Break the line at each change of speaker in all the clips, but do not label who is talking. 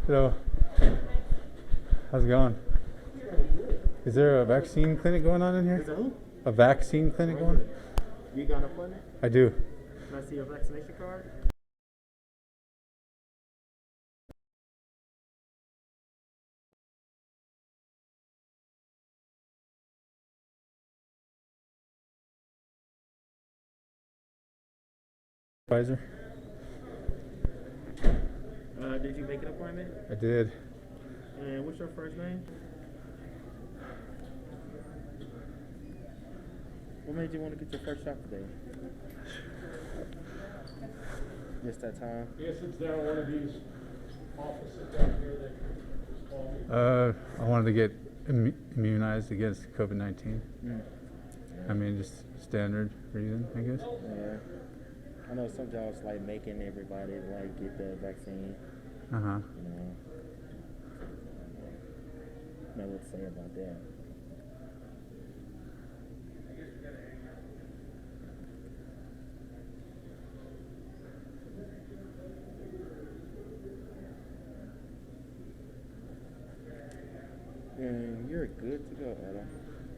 Hello. How's it going? Is there a vaccine clinic going on in here?
Is there who?
A vaccine clinic going on?
You got an appointment?
I do.
Can I see your vaccination card?
Pfizer?
Did you make an appointment?
I did.
And what's your first name? What made you want to get your first shot today? Just that time?
Yes, it's down one of these offices down here that just call me.
I wanted to get immunized against COVID-19. I mean, just standard reason, I guess.
Yeah. I know some jobs like making everybody like get the vaccine.
Uh-huh.
You know. Know what to say about that. And you're good to go, Adam.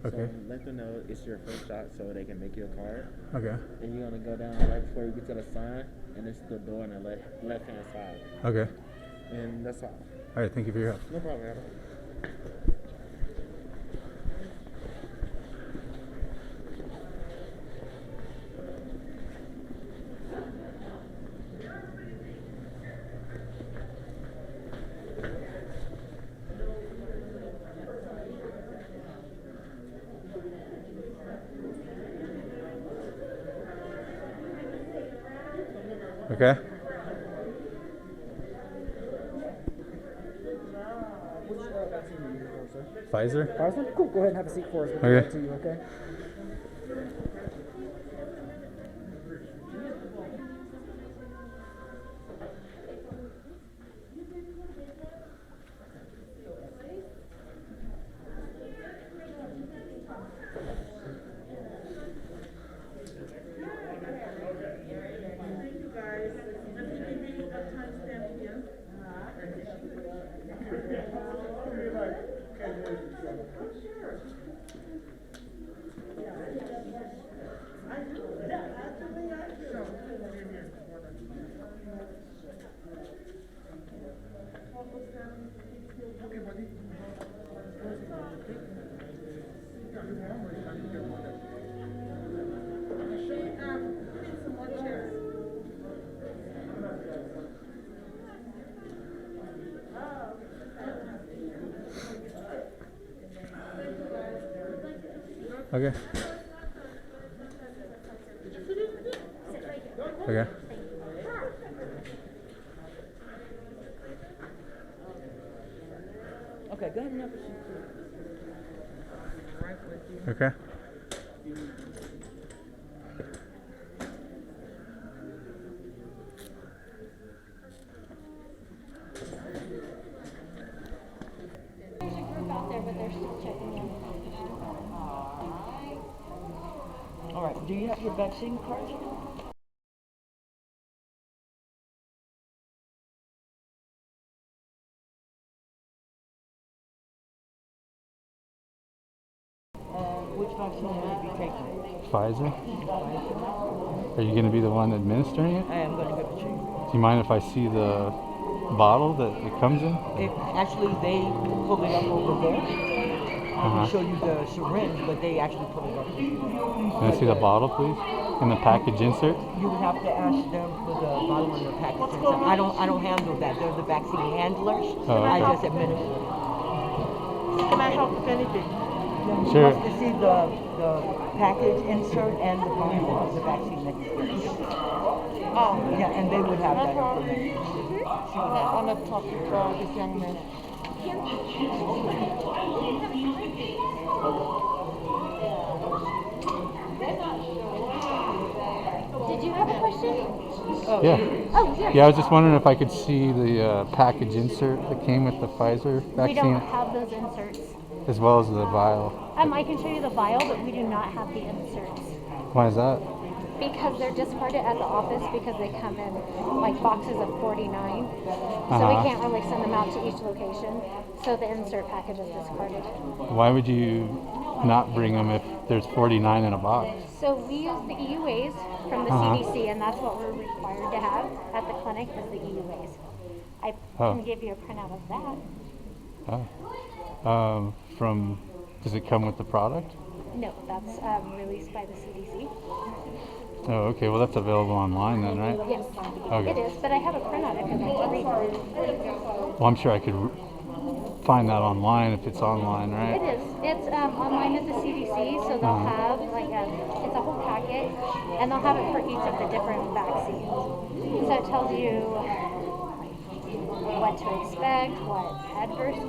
Okay.
So let them know it's your first shot so they can make you a card.
Okay.
And you're going to go down right before you get to the sign, and it's the door on the left-hand side.
Okay.
And that's all.
All right, thank you for your help.
No problem, Adam.
Okay.
Which vaccine are you here for, sir?
Pfizer?
Pfizer? Cool. Go ahead and have a seat for us. We'll
Okay.
get to you, okay?
Okay. Okay.
Okay, go ahead and have a seat. Right with you.
Okay.
There's a group out there, but they're still checking in.
All right. Do you have your vaccine card? Which vaccine will you be taking?
Pfizer? Are you going to be the one administering it?
I am going to give it to you.
Do you mind if I see the bottle that it comes in?
Actually, they pull it up over there. I
Uh-huh.
can show you the syringe, but they actually pull it up.
Can I see the bottle, please? And the package insert?
You would have to ask them for the bottle and the package. insert. I don't handle that. They're the vaccine handlers.
Oh,
I
okay.
just administer. Can I help with anything? You
Sure.
have to see the package insert and the bottle of the vaccine that you're getting. Oh. Yeah, and they would have that information.
I want to talk to this young man.
Did you have a question?
Yeah.
Oh, yeah.
Yeah, I was just wondering if I could see the package insert that came with the Pfizer
We
vaccine,
don't have those inserts.
as well as the vial.
I can show you the vial, but we do not have the inserts.
Why is that?
because they're discarded at the office because they come in like boxes of 49. So we
Uh-huh.
can't really send them out to each location. So the insert package is discarded.
Why would you not bring them if there's 49 in a box?
So we use the EUAs from the
Uh-huh.
CDC, and that's what we're required to have at the clinic is the EUAs. I
Oh.
can give you a printout of that.
Does it come with the product?
No, that's released by the CDC.
Oh, okay. Well, that's available online then, right?
Yes,
Okay.
it is, but I have a printout if you'd like to read it.
Well, I'm sure I could find that online if it's online,
It
right?
is. It's online at the CDC, so they'll
Uh-huh.
have like it's a whole packet, and they'll have it for each of the different vaccines. So it tells you what to expect, what adverse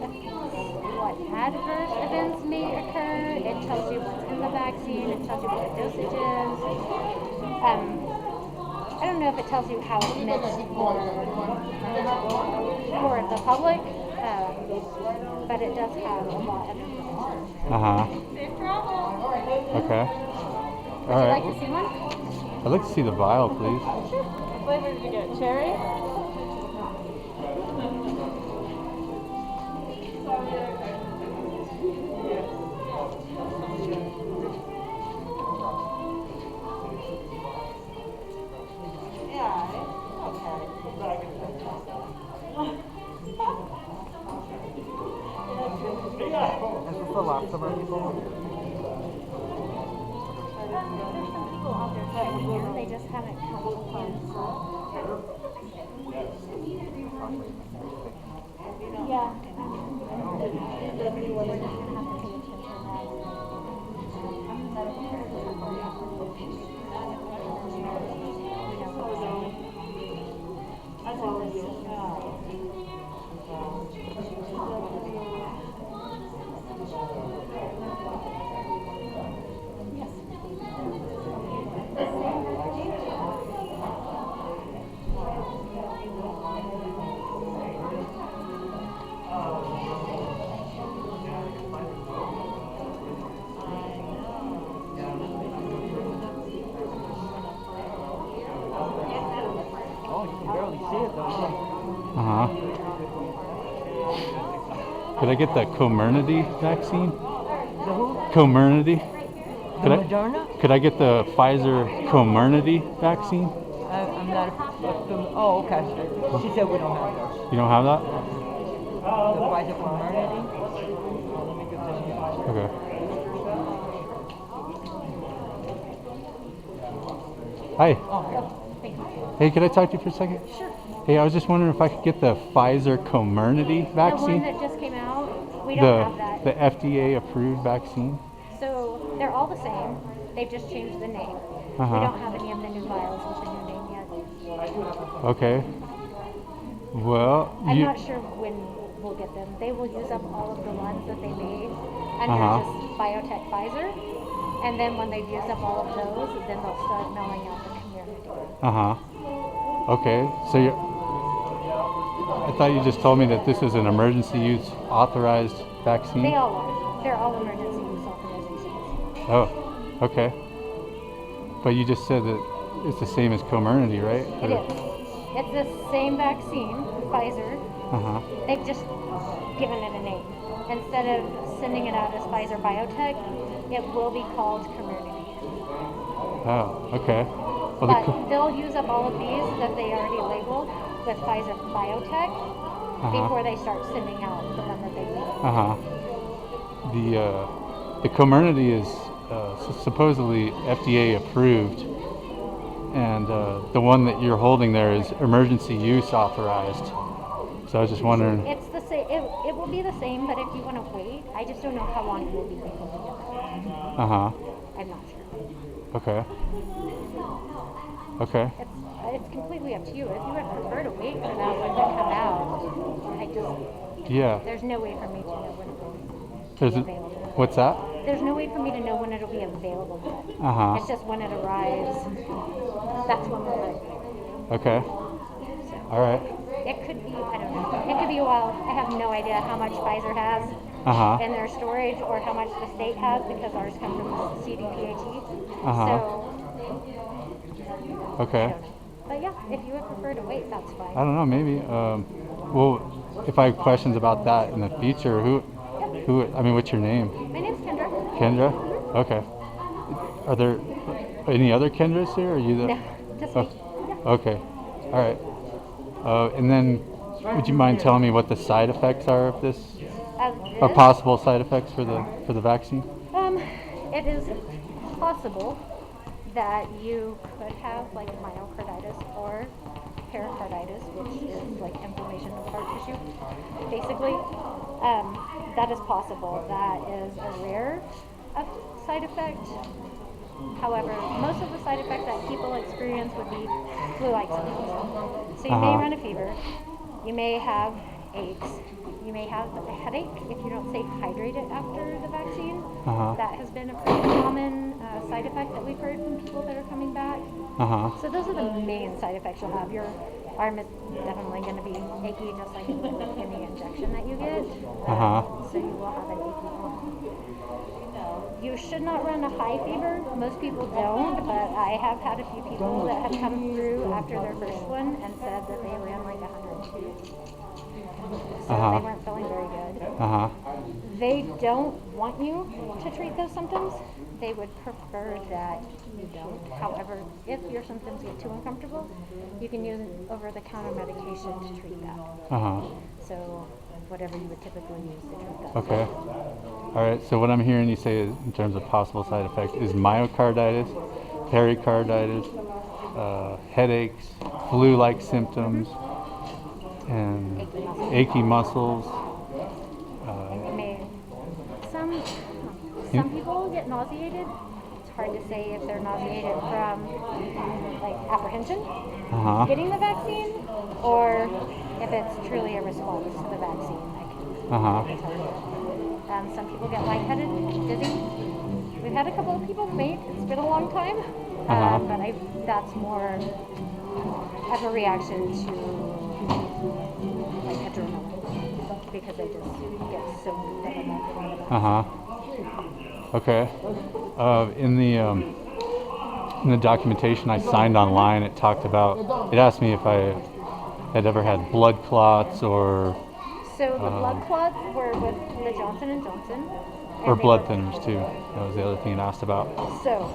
events may occur. It tells you what's in the vaccine. It tells you what the dosage is. I don't know if it tells you how it's meant for the public, but it does have a lot of information.
Uh-huh. Okay.
Would you like to see one?
I'd like to see the vial, please.
What flavor did you get? Cherry?
Is this the last of our people?
There's some people out there trying here. They just haven't come to Yeah. We're just gonna have to pay attention
Oh, you can barely see it though.
Uh-huh. Could I get the Comirnaty vaccine?
The who?
Comirnaty?
The
Could I,
Moderna?
could I get the Pfizer Comirnaty vaccine?
I'm not oh, okay. She said we don't have those.
You don't have that?
The Pfizer Comirnaty? Let me get this.
Okay. Hi.
Oh,
Thank you.
Hey, could I talk to you for a second?
Sure.
Hey, I was just wondering if I could get the Pfizer Comirnaty
The one
vaccine?
that just came out, we don't have that.
The FDA approved vaccine?
So they're all the same. They've just changed the name. We
Uh-huh.
don't have any of the new vials with the new name yet.
Okay. Well,
I'm not sure when we'll get them. They will use up all of the ones that they made under
Uh-huh.
just biotech Pfizer. And then when they've used up all of those, then they'll start mailing out the community.
Uh-huh. Okay. So I thought you just told me that this is an emergency use authorized vaccine?
They all are. They're all emergency use authorizations.
Oh, okay. But you just said that it's the same as Comirnaty, right?
It is. It's the same vaccine, Pfizer.
Uh-huh.
They've just given it a name. Instead of sending it out as Pfizer Biotech, it will be called Comirnaty.
Oh, okay. Well,
But they'll use up all of these that they already labeled with Pfizer Biotech before they start sending out the one that they need.
Uh-huh. The Comirnaty is supposedly FDA approved, and the one that you're holding there is emergency use authorized. So I was just wondering.
It's the same. It will be the same, but if you want to wait, I just don't know how long it will be before we get it.
Uh-huh.
I'm not sure.
Okay. Okay.
It's completely up to you. If you would prefer to wait for that one to come out,
Yeah.
there's no way for me to know when it will be
There's a,
available.
what's that?
There's no way for me to know when it'll be available yet.
Uh-huh.
It's just when it arrives, that's when we'll let it go.
Okay. All right.
It could be, I don't know. It could be a while. I have no idea how much Pfizer has
Uh-huh.
in their storage or how much the state has because ours come from the CDPHE.
Uh-huh.
So
Okay.
I don't know. But yeah, if you would prefer to wait, that's fine.
I don't know. Maybe. Well, if I have questions about that in the future, who? I mean, what's your name?
My name's Kendra.
Kendra. Okay. Are there any other Kendras here? Or are you the?
No, just me.
Okay. All right. And then, would you mind telling me what the side effects are of this? Or
This,
possible side effects for the vaccine?
it is possible that you could have like myocarditis or pericarditis, which is like inflammation of heart tissue. Basically, that is possible. That is a rare side effect. However, most of the side effects that people experience would be flu-like symptoms. So you may run a fever, you may have aches, you may have a headache if you don't stay hydrated after the vaccine. That has been a pretty common side effect that we've heard from people that are coming back. So those are the main side effects you'll have. Your arm is definitely going to be achy, just like with any injection that you get. So you will have an achy arm. You should not run a high fever. Most people don't, but I have had a few people that have come through after their first one and said that they ran like 102. So they weren't feeling very good. They don't want you to treat those symptoms. They would prefer that you don't. However, if your symptoms get too uncomfortable, you can use over-the-counter medication to treat that. So whatever you would typically use to treat that.
Okay. All right. So what I'm hearing you say is, in terms of possible side effects, is myocarditis, pericarditis, headaches, flu-like symptoms, and achy muscles.
And you may, some people get nauseated. It's hard to say if they're nauseated from like apprehension, getting the vaccine, or if it's truly a response to the vaccine. Some people get lightheaded, dizzy. We've had a couple of people faint. It's been a long time, but that's more of a reaction to like adrenaline because they just get so
Okay. In the documentation I signed online, it talked about. It asked me if I had ever had blood clots or.
So the blood clots were with the Johnson & Johnson.
Or blood thinners too. That was the other thing it asked about.
So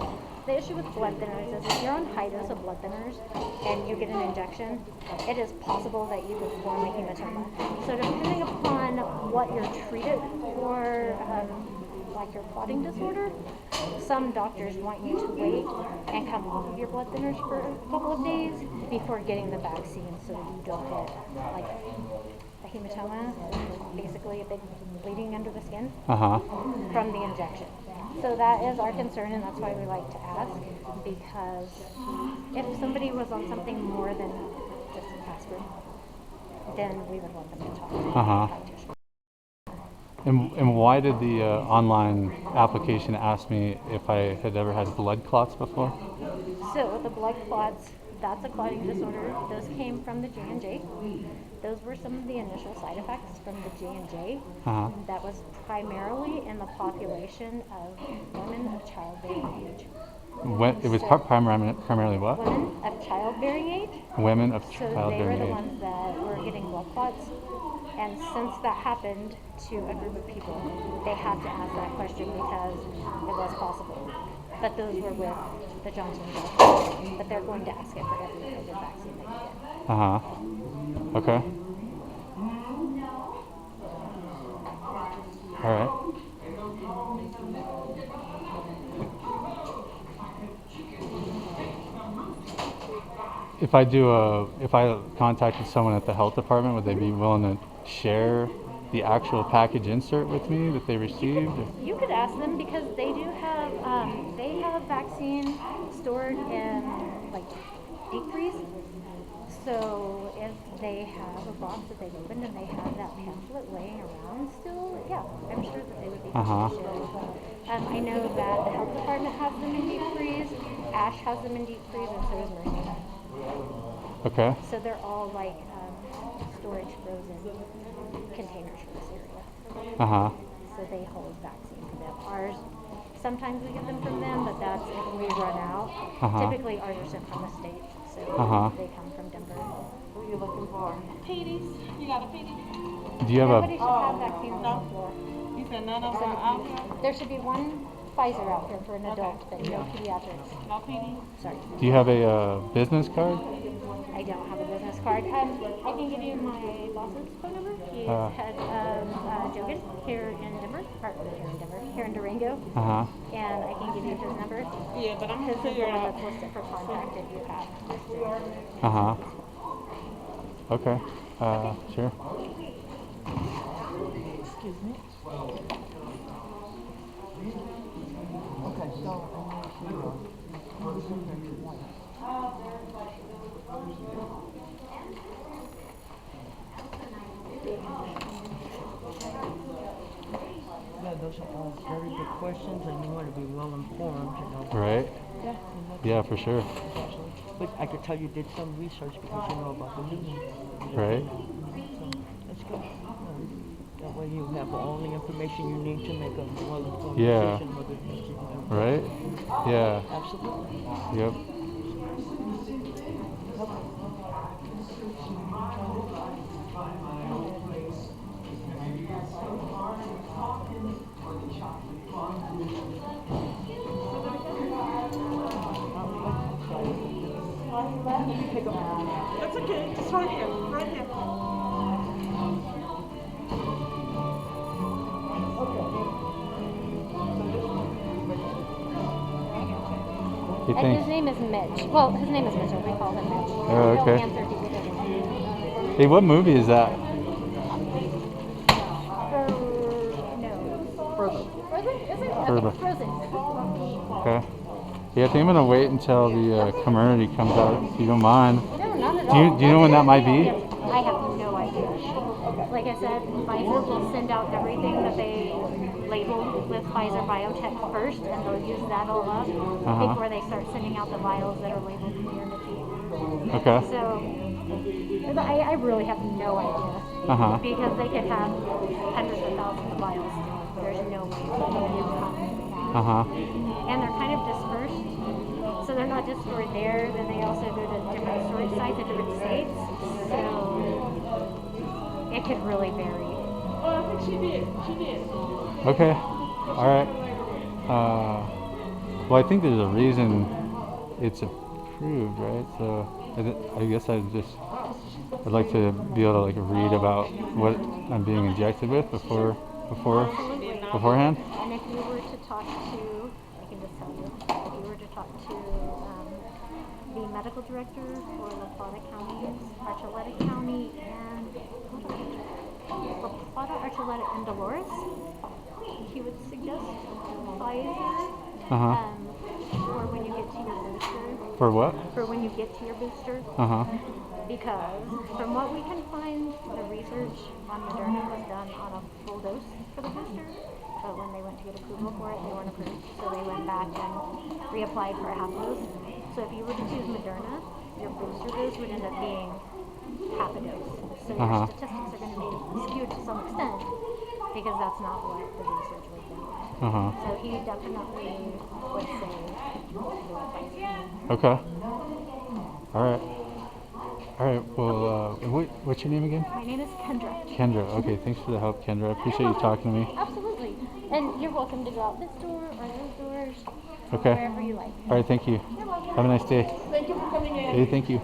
the issue with blood thinners is if you're on high dose of blood thinners and you get an injection, it is possible that you could form a hematoma. So depending upon what you're treated for, like your clotting disorder, some doctors want you to wait and come off of your blood thinners for a couple of days before getting the vaccine so that you don't get like a hematoma, basically a big bleeding under the skin from the injection. So that is our concern, and that's why we like to ask, because if somebody was on something more than just aspirin, then we would want them to talk to the practitioner.
And why did the online application ask me if I had ever had blood clots before?
So the blood clots, that's a clotting disorder. Those came from the J&J. Those were some of the initial side effects from the J&J. That was primarily in the population of women of childbearing age.
It was primarily what?
Women of childbearing age.
Women of
So they were
childbearing
the
age.
ones that were getting blood clots. And since that happened to a group of people, they had to ask that question because it was possible. But those were with the Johnson & Johnson. But they're going to ask it for every COVID vaccine that you get.
Okay. All right. If I contacted someone at the health department, would they be willing to share the actual package insert with me that they received?
You could ask them because they do have vaccine stored in like deep freeze. So if they have a box that they've opened and they have that pamphlet laying around still, yeah, I'm sure that they would be able to share with them. I know that the health department has them in deep freeze, Ash has them in deep freeze, and so does Mercy.
Okay.
So they're all like storage frozen containers for this area. So they hold vaccine for them. Ours, sometimes we get them from them, but that's if we run out. Typically ours are sent from the state.
Uh-huh.
They come from Denver.
What are you looking for?
Petey's. You got a Petey?
Do you have
Everybody
a?
should have vaccines on the floor.
You said none of them are out here?
There should be one Pfizer out here for an adult, but no pediatrics.
No Petey?
Sorry,
Do you have a business card?
I don't have a business card. I can give you my boss's phone number. He's head of Jogan here in Denver, or here in Denver, here in Durango,
Uh huh.
and I can give you his number.
Yeah, but I'm
His
gonna
is the
figure
one
out.
that's listed for contact if you have listed.
Uh huh. Okay. Sure.
Excuse me? Okay, so, yeah, those are all very good questions, and you want to be well informed, you know.
Right.
Yeah. And that's
Yeah, for sure.
But I could tell you did some research because you know about the news.
Right.
So that's good. That way you have all the information you need to make a well-informed
Yeah.
decision whether it's, you know,
Right. Yeah.
absolutely.
Yep.
That's okay. It's right here. Right here.
You
And
think?
his name is Mitch. Well, his name is Mitchell. We call him Mitch.
Oh, okay.
He'll answer people differently.
Hey, what movie is that?
No.
Further.
Frozen? Is it?
Frozen.
Okay, Frozen.
Okay. Yeah, I think I'm gonna wait until the community comes out, if you don't mind.
No, not at
Do you
all.
do you know when that might be?
I have no idea. Like I said, Pfizer will send out everything that they label with Pfizer Biotech first, and they'll use that all up before they start sending out the vials that are labeled community.
Okay.
So, I really have no idea. Because they could have hundreds of thousands of vials. There's no way they can come. And they're kind of dispersed. So they're not just stored there, then they also go to different storage sites in different states. So it could really vary.
Oh, I think she did. She did.
Okay. All right. Well, I think there's a reason it's approved, right? So I guess I'd like to be able to like read about what I'm being injected with beforehand.
And if you were to talk to, I can just tell you, if you were to talk to the medical director for La Plata County, Archuleta County, and La Plata, Archuleta, and Dolores, he would suggest Pfizer for when you get to your booster.
For what?
For when you get to your booster. Because from what we can find, the research on Moderna was done on a full dose for the booster, but when they went to get approval for it, they weren't approved, so they went back and reapplied for a half dose. So if you were to choose Moderna, your booster dose would end up being half a dose. So your statistics are going to be skewed to some extent because that's not what the research was done. So he definitely would say do Pfizer.
Okay. All right. All right. Well, what's your name again?
My name is Kendra.
Kendra. Okay. Thanks for the help, Kendra. I appreciate you talking to me.
Absolutely. And you're welcome to go out this door or those doors,
Okay.
wherever you like.
All right. Thank you.
You're welcome.
Have a nice day.
Thank you for coming in.
Hey, thank you.